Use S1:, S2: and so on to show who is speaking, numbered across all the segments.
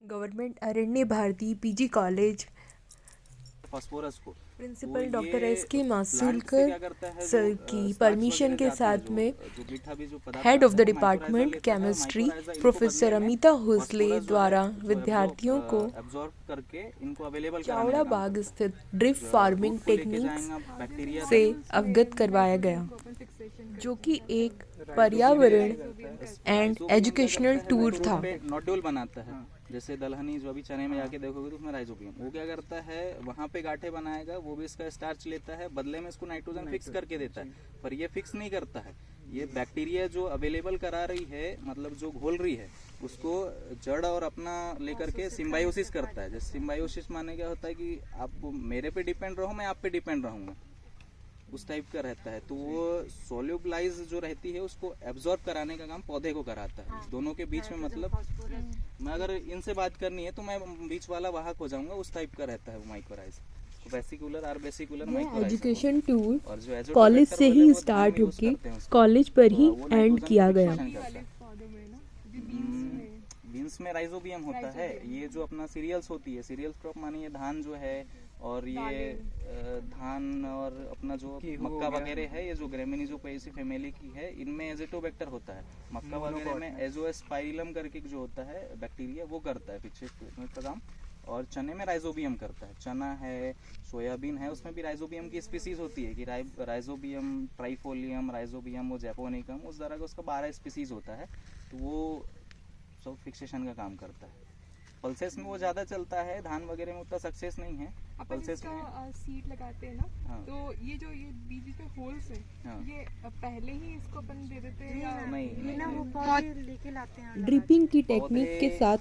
S1: Government अरण्य Bharti PG college
S2: phosphorus को
S1: principal
S2: तो
S1: doctor
S2: ये
S1: एस के
S2: प्लांट से
S1: मासूलकर
S2: क्या करता है
S1: सर
S2: जो
S1: की
S2: स्टार्च
S1: परमिशन
S2: वगैरह
S1: के
S2: जाता है
S1: साथ में
S2: जो मीठा भी जो पदार्थ
S1: हेड ऑफ
S2: आता
S1: द
S2: है वो माइक्रोराइजा
S1: डिपार्टमेंट
S2: लेता है और
S1: केमिस्ट्री
S2: माइक्रोराइजा इनको
S1: प्रोफेसर
S2: बदले में
S1: अमिता होसले
S2: फास्फोरस जो है
S1: द्वारा
S2: जो
S1: विद्यार्थियों को
S2: एब्जॉर्ब करके इनको अवेलेबल कराने का
S1: चावड़ा
S2: काम
S1: बाग
S2: करता है।
S1: स्थित ड्रिप
S2: जो
S1: फार्मिंग
S2: रूट को लेके
S1: टेक्निक्स
S2: जाएंगे बैक्टीरिया
S1: से
S2: तक
S1: अवगत करवाया गया, जो कि एक
S2: पर्यावरण
S1: पर्यावरण एंड एजुकेशनल टूर था।
S2: नोड्यूल बनाता है जैसे दलहनी जो अभी चने में जाके देखोगे तो उसमें राइजोबियम वो क्या करता है वहाँ पे गांठे बनाएगा, वो भी इसका स्टार्च लेता है, बदले में इसको नाइट्रोजन फिक्स करके देता है। पर ये फिक्स नहीं करता है, ये बैक्टीरिया जो अवेलेबल करा रही है मतलब जो घोल रही है उसको जड़ और अपना लेकर के सिम्बायोसिस करता है। जैसे सिम्बायोसिस माने क्या होता है कि आप मेरे पे डिपेंड रहो, मैं आप पे डिपेंड रहूंगा, उस टाइप का रहता है। तो वो सोल्यूबलाइज जो रहती है उसको एब्जॉर्ब कराने का काम पौधे को कराता है। दोनों के बीच में मतलब मैं अगर इनसे बात करनी है तो मैं बीच वाला वाहक हो जाऊंगा, उस टाइप का रहता है वो माइक्रोराइज। वेसिकुलर आर वेसिकुलर माइक्रोराइज।
S1: एजुकेशन टूर
S2: और जो
S1: कॉलेज से ही स्टार्ट होके कॉलेज पर ही एंड किया गया।
S2: बीन्स में राइजोबियम होता है। ये जो अपना सीरियल्स होती है, सीरियल्स क्रॉप माने ये धान जो है और ये धान और अपना जो मक्का वगैरह है, ये जो ग्रेमिनीजोपेसी फैमिली की है, इनमें एजिटोबैक्टर होता है। मक्का वगैरह में एजोस्पाइरलम करके जो होता है बैक्टीरिया वो करता है पीछे का काम। और चने में राइजोबियम करता है। चना है, सोयाबीन है, उसमें भी राइजोबियम की स्पीसीज होती है कि राइजोबियम ट्राइफोलियम, राइजोबियम वो जैपोनिकम, उस तरह का उसका 12 स्पीसीज होता है। तो वो सब फिक्सेशन का काम करता है। पल्सेस में वो ज़्यादा चलता है, धान वगैरह में उतना सक्सेस नहीं है।
S3: अपन इसका सीड लगाते हैं ना,
S2: हाँ।
S3: तो ये जो ये बीच में होल्स है,
S2: हाँ।
S3: ये पहले ही इसको अपन दे देते हैं या
S2: नहीं,
S4: ना वो पौधे लेके लाते हैं।
S1: ड्रिपिंग की टेक्निक के साथ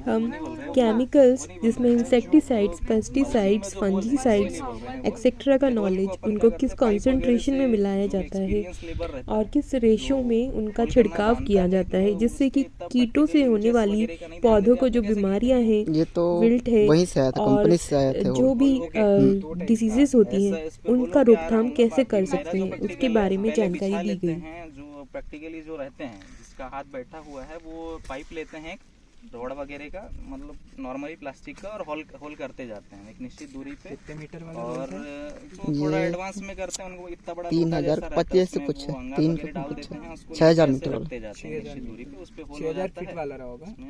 S1: हम केमिकल्स जिसमें इंसेक्टिसाइड्स, पेस्टिसाइड्स, फंजीसाइड्स एक्सेट्रा का नॉलेज उनको किस कॉन्सेंट्रेशन में मिलाया जाता है और किस रेशो में उनका छिड़काव किया जाता है, जिससे कि कीटों से होने वाली पौधों को जो बीमारियां हैं,
S5: ये तो
S1: विल्ट है
S5: वहीं से आया था,
S1: और
S5: कंपनी से आया था वो।
S1: जो भी डिसीजेस होती हैं उनका रोकथाम कैसे कर सकते हैं उसके बारे में जानकारी दी गई।
S2: जो प्रैक्टिकली जो रहते हैं, जिसका हाथ बैठा हुआ है, वो पाइप लेते हैं रोड वगैरह का, मतलब नॉर्मली प्लास्टिक का, और होल करते जाते हैं एक निश्चित दूरी पे। कितने मीटर वाला? और जो थोड़ा एडवांस में करते हैं उनको इतना बड़ा
S5: 3025 से कुछ 6000 मीटर वाला,
S2: निश्चित दूरी पे उस पे होल हो जाता है।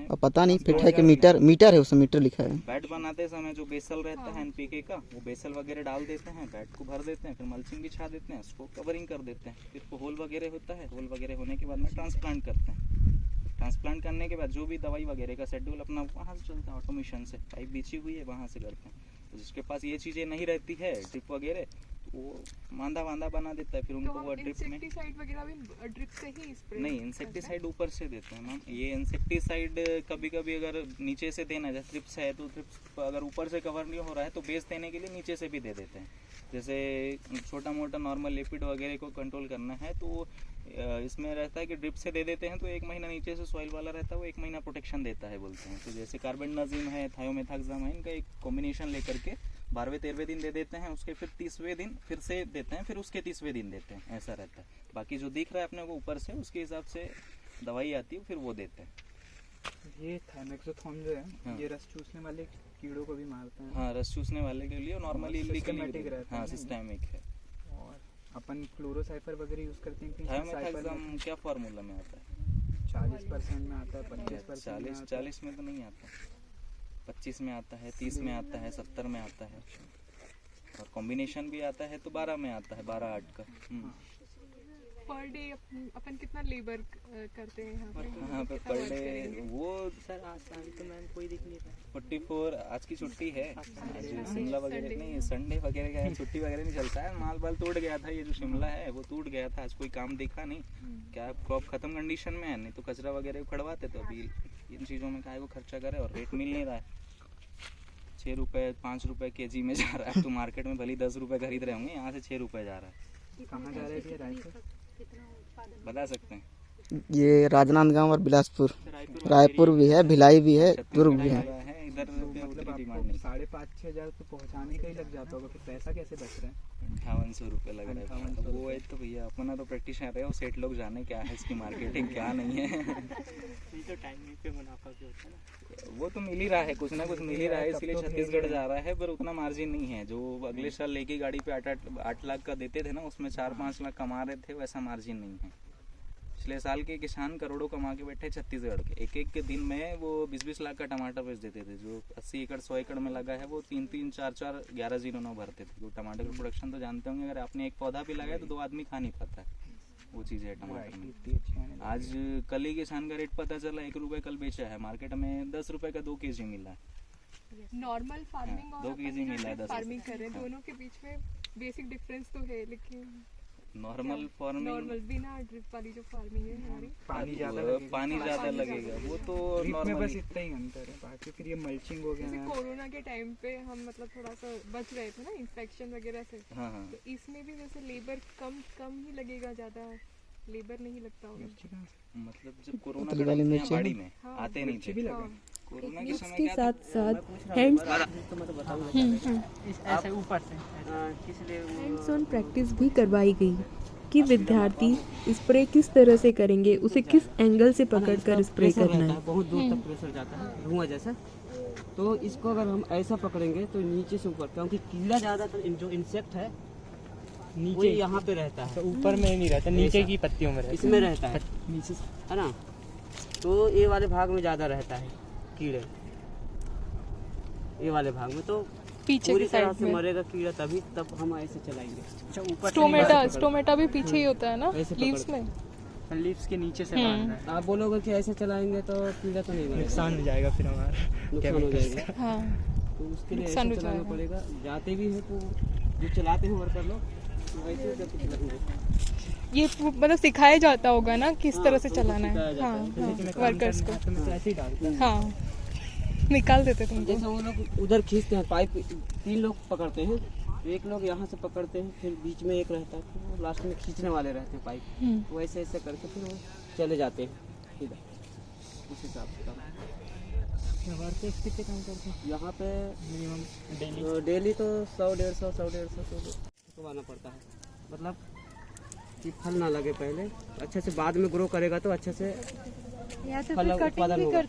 S5: और पता नहीं फिट है कि मीटर है, उसमें मीटर लिखा है।
S2: बैट बनाते समय जो बेसल रहता है एनपीके का, वो बेसल वगैरह डाल देते हैं, बैट को भर देते हैं, फिर मल्चिंग बिछा देते हैं, उसको कवरिंग कर देते हैं। फिर होल वगैरह होता है, होल वगैरह होने के बाद में ट्रांसप्लांट करते हैं। ट्रांसप्लांट करने के बाद जो भी दवाई वगैरह का शेड्यूल अपना वहाँ से चलता है, ऑटोमेशन से पाइप बिछी हुई है वहाँ से करते हैं। तो जिसके पास ये चीज़ें नहीं रहती है ड्रिप वगैरह, तो वो मांदा बना देता है। फिर उनको वो ड्रिप में
S3: इंसेक्टिसाइड वगैरह भी ड्रिप से ही स्प्रे
S2: नहीं, इंसेक्टिसाइड ऊपर से देते हैं मैम। ये इंसेक्टिसाइड कभी कभी अगर नीचे से देना है, जैसे ट्रिप्स है तो ट्रिप्स अगर ऊपर से कवर नहीं हो रहा है तो बेस देने के लिए नीचे से भी दे देते हैं। जैसे छोटा मोटा नॉर्मल लिपिड वगैरह को कंट्रोल करना है तो इसमें रहता है कि ड्रिप से दे देते हैं, तो 1 महीना नीचे से सॉइल वाला रहता है, वो 1 महीना प्रोटेक्शन देता है बोलते हैं। तो जैसे कार्बेंडाजिम है, थायोमेथाक्साम है, इनका एक कॉम्बिनेशन लेकर के 12वें-13वें दिन दे देते हैं, उसके फिर 30वें दिन फिर से देते हैं, फिर उसके 30वें दिन देते हैं, ऐसा रहता है। बाकी जो दिख रहा है अपने को ऊपर से, उसके हिसाब से दवाई आती है, फिर वो देते हैं।
S6: ये थाइमेक्सोथोम जो है,
S2: हाँ।
S6: ये रस चूसने वाले कीड़ों को भी मारता है।
S2: हाँ, रस चूसने वाले के लिए नॉर्मली
S6: सिस्टमैटिक रहता है।
S2: हाँ, सिस्टमिक है।
S6: और अपन क्लोरोसाइफर वगैरह यूज करते हैं कि
S2: थायोमेथाक्साम क्या फार्मूला में आता है?
S6: 40% में आता है, 25%
S2: 40 में तो नहीं आता, 25 में आता है, 30 में आता है, 70 में आता है, और कॉम्बिनेशन भी आता है तो 12 में आता है, 12-8 का।
S3: पर डे अपन कितना लेबर करते हैं
S2: यहाँ पे पर डे वो
S4: सर आज तो मैम कोई दिख नहीं रहा।
S2: 44। आज की छुट्टी है, आज शिमला वगैरह नहीं, संडे वगैरह का छुट्टी वगैरह नहीं चलता है। माल बाल टूट गया था, ये जो शिमला है वो टूट गया था, आज कोई काम दिखा नहीं। क्या क्रॉप खत्म कंडीशन में है, नहीं तो कचरा वगैरह उखड़वाते। तो अभी इन चीज़ों में काहे को खर्चा करे, और रेट मिल नहीं रहा है। 6 रुपये 5 रुपये केजी में जा रहा है। तो मार्केट में भले 10 रुपये खरीद रहे होंगे, यहाँ से 6 रुपये जा रहा है।
S6: कहाँ जा रहे थे? रायपुर
S2: बता सकते हैं?
S5: ये राजनांदगांव और बिलासपुर, रायपुर भी है, भिलाई भी है, दुर्ग भी है।
S2: इधर में
S6: मतलब
S2: उतनी डिमांड
S6: आपको
S2: नहीं।
S6: 5,500-6,000 तो पहुंचाने का ही लग जाता होगा, फिर पैसा कैसे बच रहा है?
S2: 5800 रुपये लग रहा है।
S6: 5800
S2: वो है तो भैया अपना तो प्रैक्टिशनर है, वो सेठ लोग जाने क्या है इसकी मार्केटिंग क्या नहीं है।
S4: ये तो टाइमिंग पे मुनाफा भी होता है ना।
S2: वो तो मिल ही रहा है, कुछ ना कुछ मिल ही रहा है, इसलिए छत्तीसगढ़ जा रहा है। पर उतना मार्जिन नहीं है जो अगले साल लेके गाड़ी पे 8 लाख का देते थे ना, उसमें 4-5 लाख कमा रहे थे, वैसा मार्जिन नहीं है। पिछले साल के किसान करोड़ों कमा के बैठे छत्तीसगढ़ के। एक के दिन में वो 20-20 लाख का टमाटर बेच देते थे। जो 80 एकड़ 100 एकड़ में लगा है वो 3-3, 4-4, 11-0-9 भरते थे। तो टमाटर का प्रोडक्शन तो जानते होंगे, अगर आपने एक पौधा भी लगाया तो 2 आदमी खा नहीं पाता है। वो चीज़ है टमाटर में।
S6: इतनी अच्छी है ना।
S2: आज कल ही किसान का रेट पता चला, 1 रुपये कल बेचा है मार्केट में, 10 रुपये का 2 kg मिला है।
S3: नॉर्मल फार्मिंग
S2: हाँ,
S3: और
S2: 2 kg मिला है 10
S3: फार्मिंग कर रहे हैं, दोनों के बीच में बेसिक डिफरेंस तो है, लेकिन
S2: नॉर्मल फार्मिंग
S3: नॉर्मल बिना ड्रिप वाली जो फार्मिंग है हमारी,
S6: पानी ज़्यादा लगेगा।
S2: पानी ज़्यादा लगेगा, वो तो
S6: ड्रिप में बस
S2: नॉर्मल।
S6: इतना ही अंतर है, बाकी फिर ये मल्चिंग हो गया
S3: जैसे
S6: ना।
S3: कोरोना के टाइम पे हम मतलब थोड़ा सा बच रहे थे ना इन्फेक्शन वगैरह से,
S2: हाँ हाँ,
S3: तो इसमें भी जैसे लेबर कम ही लगेगा, ज़्यादा लेबर नहीं लगता होगा।
S6: मिर्ची कहाँ से?
S2: मतलब जब कोरोना
S5: उतनी
S2: के
S5: वाली
S2: टाइम पे
S5: मिर्ची
S2: बाड़ी में
S3: हाँ।
S2: आते नहीं
S6: मिर्ची
S2: थे।
S6: भी लगा।
S3: हाँ,
S2: कोरोना के समय
S1: इसके
S2: क्या था,
S1: साथ साथ हैंड्स
S4: तो मैं तो बताऊंगा ऐसे ऊपर से इसलिए
S1: हैंड्स ऑन प्रैक्टिस भी करवाई गई कि विद्यार्थी स्प्रे किस तरह से करेंगे, उसे किस एंगल से पकड़कर स्प्रे करना है।
S7: बहुत दूर तक प्रेशर जाता है धुआं जैसा। तो इसको अगर हम ऐसा पकड़ेंगे तो नीचे से ऊपर, क्योंकि कीड़ा ज़्यादातर जो इंसेक्ट है नीचे यहाँ पे रहता है,
S4: तो ऊपर में नहीं रहता, नीचे की पत्तियों में रहता
S7: इसमें रहता है,
S6: नीचे से
S7: है ना। तो ये वाले भाग में ज़्यादा रहता है कीड़े, ये वाले भाग में तो
S3: पीछे
S7: पूरी
S3: की
S7: तरह
S3: साइड
S7: से
S3: में
S7: मरेगा कीड़ा, तभी तब हम ऐसे चलाएंगे।
S4: अच्छा ऊपर
S3: स्टोमेटा भी पीछे ही होता है ना
S7: ऐसे
S3: लीव्स
S7: पकड़
S3: में।
S4: लीव्स के नीचे से मारना है,
S7: आप बोलोगे कि ऐसे चलाएंगे तो कीड़ा तो नहीं मरेगा,
S4: नुकसान हो जाएगा फिर हमारा।
S7: नुकसान हो जाएगा।
S3: हाँ,
S7: तो उसके लिए
S3: नुकसान
S7: ऐसे
S3: हो
S7: चलाना
S3: जाएगा।
S7: पड़ेगा। जाते भी है तो जो चलाते हैं वर्कर लोग तो ऐसे करके चलाएंगे।
S3: ये मतलब सिखाया जाता होगा ना किस तरह से
S7: हमको
S3: चलाना
S7: सिखाया
S3: है।
S7: जाता
S3: हाँ,
S7: है।
S4: जैसे मैं
S3: हाँ, वर्कर्स को।
S4: तो मैं तो ऐसे ही डालता हूँ।
S3: हाँ, निकाल देते तुमको।
S7: जैसे वो लोग उधर खींचते हैं पाइप, 3 लोग पकड़ते हैं, एक लोग यहाँ से पकड़ते हैं, फिर बीच में एक रहता है, फिर वो लास्ट में खींचने वाले रहते हैं पाइप। वो ऐसे ऐसे करके फिर वो चले जाते हैं इधर, उस हिसाब से काम।
S4: वर्कर्स कितने काम करते हैं
S7: यहाँ पे
S4: मिनिमम डेली?
S7: डेली तो 100-150 तो सुखवाना पड़ता है, मतलब कि फल ना लगे पहले, अच्छे से बाद में ग्रो करेगा तो अच्छे से फल उत्पादन होगा।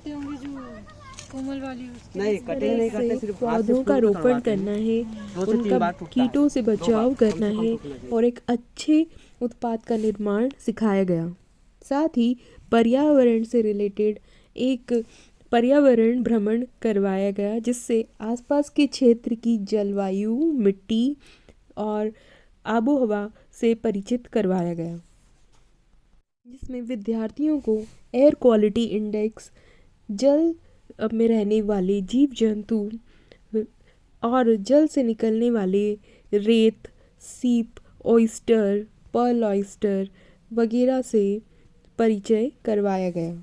S4: कोमल वाली
S7: नहीं, कटिंग नहीं करते,
S1: से
S7: सिर्फ हाथ से
S1: पौधों का
S7: फूल को
S1: रोपण
S7: तोड़वाते हैं।
S1: करना है,
S7: 2 से 3
S1: उनका
S7: बार टूटता है।
S1: कीटों से बचाव करना
S7: कम से
S1: है
S7: कम टूटना चाहिए।
S1: और एक अच्छे उत्पाद का निर्माण सिखाया गया। साथ ही पर्यावरण से रिलेटेड एक पर्यावरण भ्रमण करवाया गया, जिससे आसपास के क्षेत्र की जलवायु, मिट्टी और आबोहवा से परिचित करवाया गया, जिसमें विद्यार्थियों को एयर क्वालिटी इंडेक्स, जल में रहने वाले जीव जंतु और जल से निकलने वाले रेत, सीप, ऑयस्टर, पर्ल ऑयस्टर वगैरह से परिचय करवाया गया।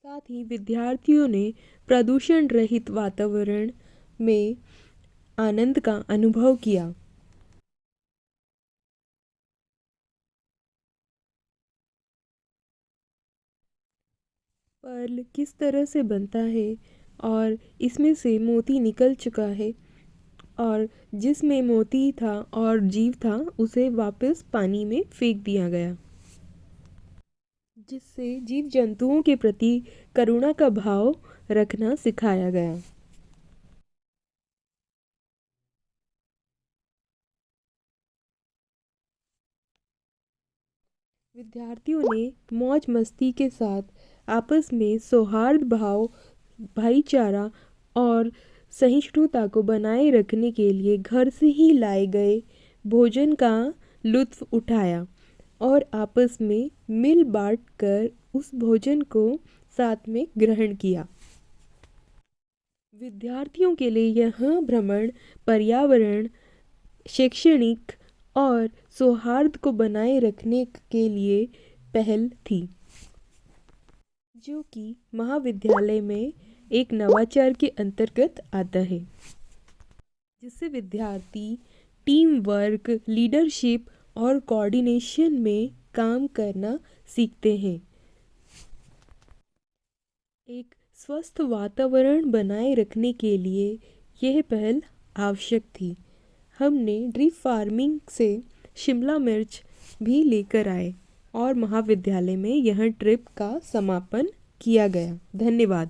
S1: साथ ही विद्यार्थियों ने प्रदूषण रहित वातावरण में आनंद का अनुभव किया। पर्ल किस तरह से बनता है और इसमें से मोती निकल चुका है, और जिसमें मोती था और जीव था उसे वापस पानी में फेंक दिया गया, जिससे जीव जंतुओं के प्रति करुणा का भाव रखना सिखाया गया। विद्यार्थियों ने मौज मस्ती के साथ आपस में सौहार्द भाव, भाईचारा और सहिष्णुता को बनाए रखने के लिए घर से ही लाए गए भोजन का लुत्फ उठाया और आपस में मिल बांट कर उस भोजन को साथ में ग्रहण किया। विद्यार्थियों के लिए यह भ्रमण पर्यावरण, शैक्षणिक और सौहार्द को बनाए रखने के लिए पहल थी, जो कि महाविद्यालय में एक नवाचार के अंतर्गत आता है, जिससे विद्यार्थी टीम वर्क, लीडरशिप और कोऑर्डिनेशन में काम करना सीखते हैं। एक स्वस्थ वातावरण बनाए रखने के लिए यह पहल आवश्यक थी। हमने ड्रिप फार्मिंग से शिमला मिर्च भी लेकर आए और महाविद्यालय में यह ट्रिप का समापन किया गया। धन्यवाद।